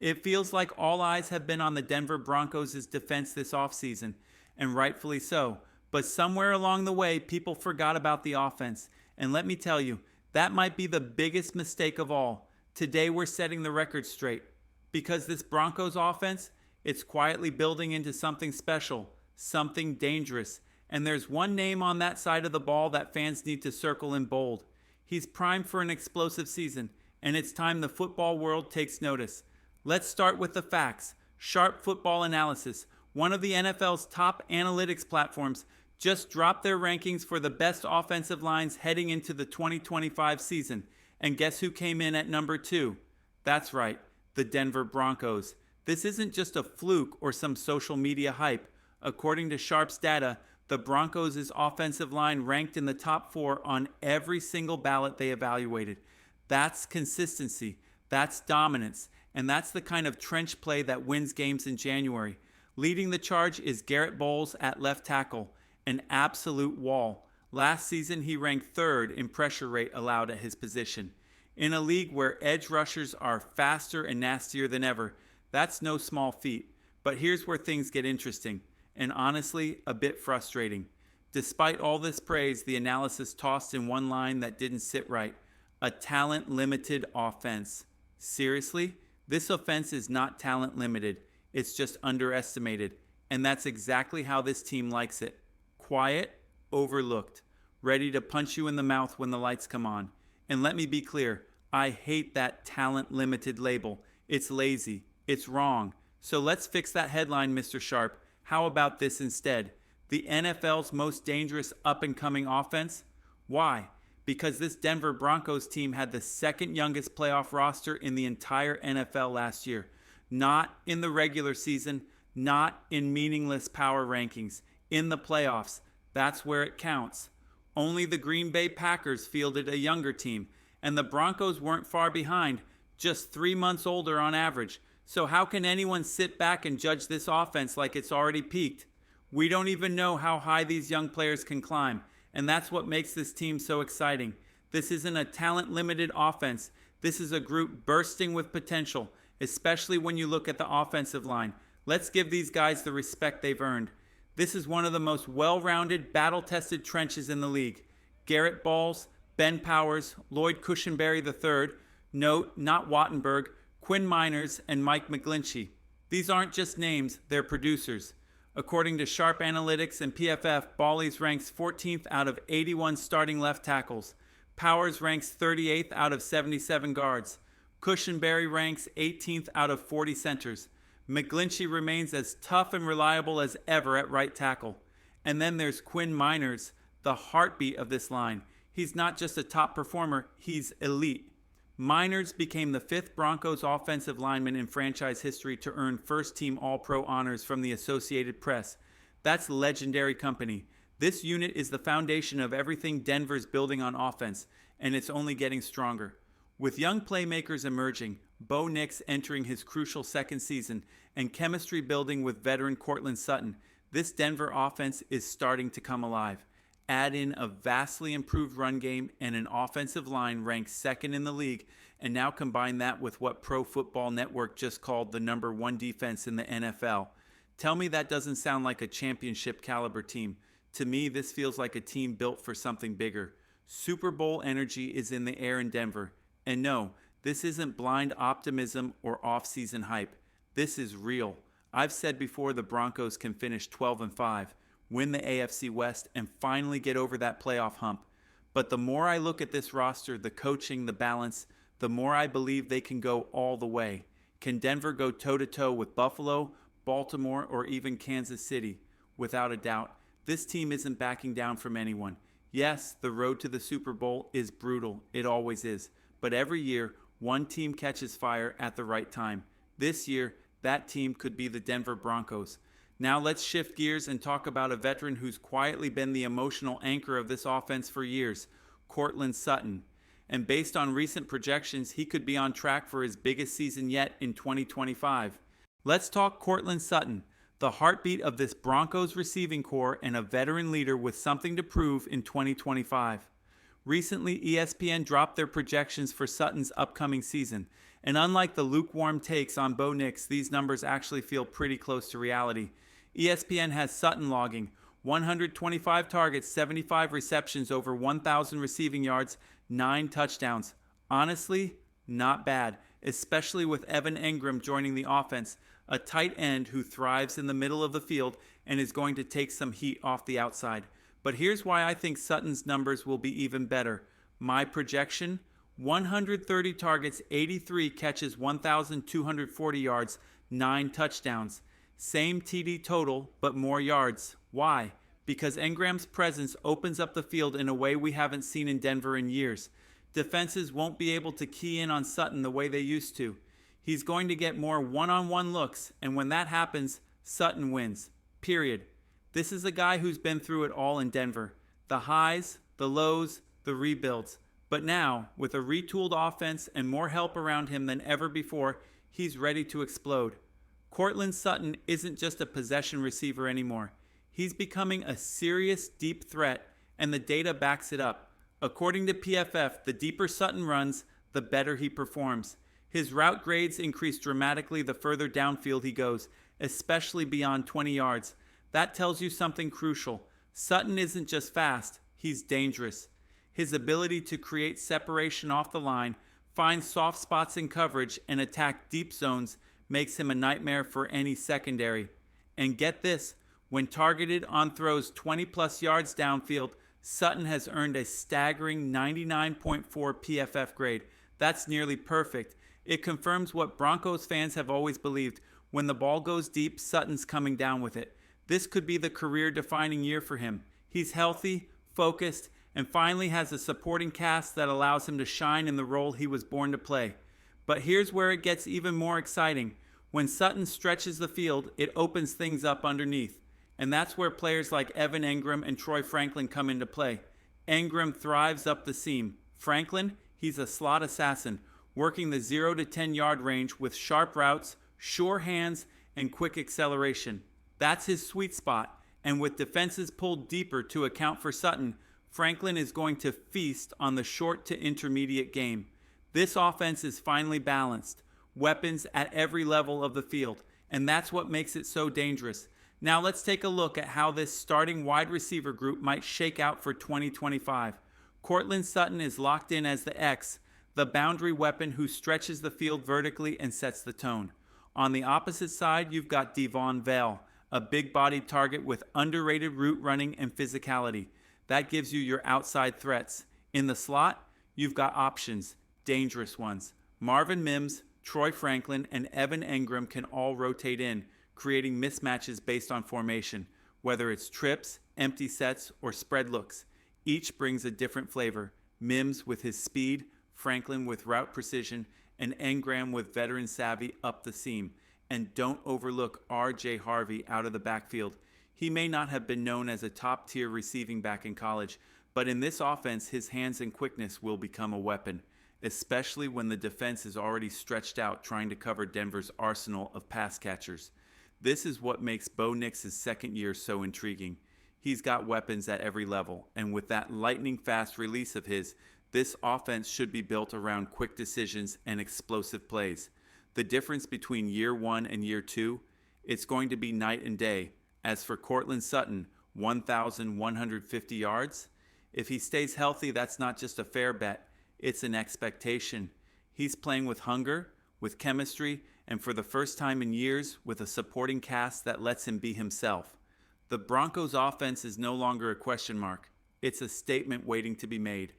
It feels like all eyes have been on the Denver Broncos' defense this offseason, and rightfully so. But somewhere along the way, people forgot about the offense. And let me tell you, that might be the biggest mistake of all. Today, we're setting the record straight. Because this Broncos offense, it's quietly building into something special, something dangerous. And there's one name on that side of the ball that fans need to circle in bold. He's primed for an explosive season, and it's time the football world takes notice. Let's start with the facts. Sharp Football Analysis, one of the NFL's top analytics platforms, just dropped their rankings for the best offensive lines heading into the 2025 season. And guess who came in at number 2? That's right, the Denver Broncos. This isn't just a fluke or some social media hype. According to Sharp's data, the Broncos' offensive line ranked in the top 4 on every single ballot they evaluated. That's consistency. That's dominance. And that's the kind of trench play that wins games in January. Leading the charge is Garrett Bolles at left tackle, an absolute wall. Last season, he ranked 3rd in pressure rate allowed at his position. In a league where edge rushers are faster and nastier than ever, that's no small feat. But here's where things get interesting, and honestly, a bit frustrating. Despite all this praise, the analysis tossed in one line that didn't sit right: a talent-limited offense. Seriously? This offense is not talent-limited. It's just underestimated. And that's exactly how this team likes it. Quiet, overlooked, ready to punch you in the mouth when the lights come on. And let me be clear, I hate that talent-limited label. It's lazy. It's wrong. So let's fix that headline, Mr. Sharp. How about this instead? The NFL's most dangerous up-and-coming offense? Why? Because this Denver Broncos team had the second youngest playoff roster in the entire NFL last year. Not in the regular season, not in meaningless power rankings. In the playoffs, that's where it counts. Only the Green Bay Packers fielded a younger team, and the Broncos weren't far behind, just 3 months older on average. So how can anyone sit back and judge this offense like it's already peaked? We don't even know how high these young players can climb, and that's what makes this team so exciting. This isn't a talent-limited offense. This is a group bursting with potential, especially when you look at the offensive line. Let's give these guys the respect they've earned. This is one of the most well-rounded, battle-tested trenches in the league. Garrett Bolles, Ben Powers, Lloyd Cushenberry III, note, not Wattenberg, Quinn Miners, and Mike McGlinchey. These aren't just names, they're producers. According to Sharp Analytics and PFF, Bolles ranks 14th out of 81 starting left tackles. Powers ranks 38th out of 77 guards. Cushenberry ranks 18th out of 40 centers. McGlinchey remains as tough and reliable as ever at right tackle. And then there's Quinn Miners, the heartbeat of this line. He's not just a top performer, he's elite. Miners became the 5th Broncos offensive lineman in franchise history to earn first-team All-Pro honors from the Associated Press. That's legendary company. This unit is the foundation of everything Denver's building on offense, and it's only getting stronger. With young playmakers emerging, Bo Nix entering his crucial second season, and chemistry building with veteran Courtland Sutton, this Denver offense is starting to come alive. Add in a vastly improved run game and an offensive line ranked 2nd in the league, and now combine that with what Pro Football Network just called the number 1 defense in the NFL. Tell me that doesn't sound like a championship caliber team. To me, this feels like a team built for something bigger. Super Bowl energy is in the air in Denver. And no, this isn't blind optimism or off-season hype. This is real. I've said before the Broncos can finish 12-5. Win the AFC West, and finally get over that playoff hump. But the more I look at this roster, the coaching, the balance, the more I believe they can go all the way. Can Denver go toe-to-toe with Buffalo, Baltimore, or even Kansas City? Without a doubt, this team isn't backing down from anyone. Yes, the road to the Super Bowl is brutal. It always is. But every year, one team catches fire at the right time. This year, that team could be the Denver Broncos. Now let's shift gears and talk about a veteran who's quietly been the emotional anchor of this offense for years, Courtland Sutton. And based on recent projections, he could be on track for his biggest season yet in 2025. Let's talk Courtland Sutton, the heartbeat of this Broncos receiving corps and a veteran leader with something to prove in 2025. Recently, ESPN dropped their projections for Sutton's upcoming season, And unlike the lukewarm takes on Bo Nix, these numbers actually feel pretty close to reality. ESPN has Sutton logging 125 targets, 75 receptions, over 1,000 receiving yards, 9 touchdowns. Honestly, not bad, especially with Evan Engram joining the offense, a tight end who thrives in the middle of the field and is going to take some heat off the outside. But here's why I think Sutton's numbers will be even better. My projection: 130 targets, 83 catches, 1,240 yards, 9 touchdowns. Same TD total, but more yards. Why? Because Engram's presence opens up the field in a way we haven't seen in Denver in years. Defenses won't be able to key in on Sutton the way they used to. He's going to get more one-on-one looks, and when that happens, Sutton wins. Period. This is a guy who's been through it all in Denver. The highs, the lows, the rebuilds. But now, with a retooled offense and more help around him than ever before, he's ready to explode. Courtland Sutton isn't just a possession receiver anymore. He's becoming a serious deep threat, and the data backs it up. According to PFF, the deeper Sutton runs, the better he performs. His route grades increase dramatically the further downfield he goes, especially beyond 20 yards. That tells you something crucial. Sutton isn't just fast, he's dangerous. His ability to create separation off the line, find soft spots in coverage, and attack deep zones makes him a nightmare for any secondary. And get this, when targeted on throws 20-plus yards downfield, Sutton has earned a staggering 99.4 PFF grade. That's nearly perfect. It confirms what Broncos fans have always believed. When the ball goes deep, Sutton's coming down with it. This could be the career-defining year for him. He's healthy, focused, and finally has a supporting cast that allows him to shine in the role he was born to play. But here's where it gets even more exciting. When Sutton stretches the field, it opens things up underneath. And that's where players like Evan Engram and Troy Franklin come into play. Engram thrives up the seam. Franklin, he's a slot assassin, working the 0 to 10 yard range with sharp routes, sure hands, and quick acceleration. That's his sweet spot. And with defenses pulled deeper to account for Sutton, Franklin is going to feast on the short to intermediate game. This offense is finely balanced, weapons at every level of the field, and that's what makes it so dangerous. Now let's take a look at how this starting wide receiver group might shake out for 2025. Courtland Sutton is locked in as the X, the boundary weapon who stretches the field vertically and sets the tone. On the opposite side, you've got Devon Vale, a big-bodied target with underrated route running and physicality. That gives you your outside threats. In the slot, you've got options, dangerous ones. Marvin Mims, Troy Franklin, and Evan Engram can all rotate in, creating mismatches based on formation, whether it's trips, empty sets, or spread looks. Each brings a different flavor. Mims with his speed, Franklin with route precision, and Engram with veteran savvy up the seam. And don't overlook R.J. Harvey out of the backfield. He may not have been known as a top-tier receiving back in college, but in this offense, his hands and quickness will become a weapon, especially when the defense is already stretched out trying to cover Denver's arsenal of pass catchers. This is what makes Bo Nix's second year so intriguing. He's got weapons at every level, and with that lightning-fast release of his, this offense should be built around quick decisions and explosive plays. The difference between year one and year two, it's going to be night and day. As for Courtland Sutton, 1,150 yards. If he stays healthy, that's not just a fair bet, it's an expectation. He's playing with hunger, with chemistry, and for the first time in years, with a supporting cast that lets him be himself. The Broncos' offense is no longer a question mark. It's a statement waiting to be made.